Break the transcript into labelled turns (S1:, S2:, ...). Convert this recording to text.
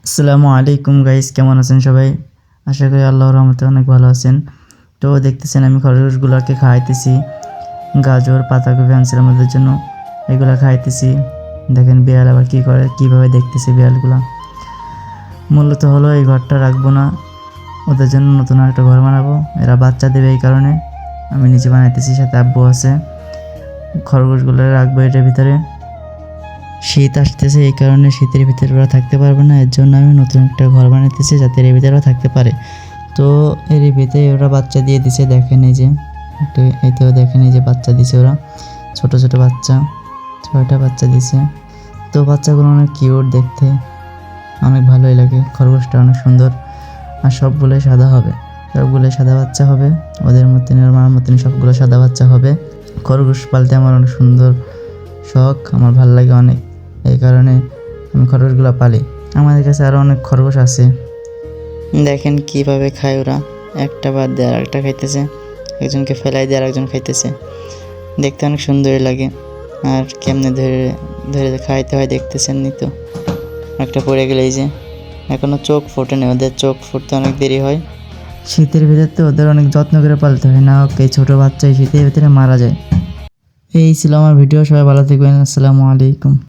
S1: আসসালামু আলাইকুম গাইস, কেমন আছেন সবাই? আশা করি আল্লাহর রহমতে অনেক ভালো আছেন। তো দেখতেছেন আমি খরগোশগুলোকে খাওয়াইতেছি গাজর, পাতাকপি আনছিলাম ওদের জন্য, এগুলো খাওয়াইতেছি। দেখেন বিড়াল আবার কী করে, কীভাবে দেখতেছে বিড়ালগুলো। মূলত হলো এই ঘরটা রাখবো না, ওদের জন্য নতুন একটা ঘর বানাবো। এরা বাচ্চা দেবে, এই কারণে আমি নিজে বানাইতেছি, সাথে আব্বু আছে। খরগোশগুলো রাখবো এটার ভিতরে। শীত আসতেছে, এই কারণে শীতের ভিতরে ওরা থাকতে পারবে না, এর জন্য আমি নতুন একটা ঘর বানাইতেছি যাতে এর ভিতরে ওরা থাকতে পারে। তো এর ভিতরে ওরা বাচ্চা দিয়ে দিছে, দেখেন এই যে একটু, এই তো দেখেন এই যে বাচ্চা দিছে ওরা, ছোট ছোট বাচ্চা, 6টা বাচ্চা দিছে। তো বাচ্চাগুলো অনেক কিউট দেখতে, অনেক ভালোই লাগে। খরগোশটা অনেক সুন্দর, আর সবগুলোই সাদা হবে, সবগুলোই সাদা বাচ্চা হবে। ওদের মতনই, ওর মার মতনই সবগুলো সাদা বাচ্চা হবে। খরগোশ পালতে আমার অনেক সুন্দর শখ, আমার ভালো লাগে অনেক, এই কারণে আমি খরগোশগুলো পালি। আমাদের কাছে আরও অনেক খরগোশ আছে। দেখেন কিভাবে খায় ওরা, একটা বাদ দিয়ে আর একটা খাইতেছে, একজনকে ফেলাই দিয়ে আর একজন খাইতেছে। দেখতে অনেক সুন্দরই লাগে। আর কেমনে ধরে ধরে খাইতে হয় দেখতেছেন নি তো, একটা পড়ে গেলে এই যে, এখনও চোখ ফোটেনি, ওদের চোখ ফুটতে অনেক দেরি হয়। শীতের ভিতরে তো ওদের অনেক যত্ন করে পালতে হয়, না ওকে ছোটো বাচ্চা শীতের ভিতরে মারা যায়। এই ছিল আমার ভিডিও, সবাই ভালো থাকবেন, আসসালামু আলাইকুম।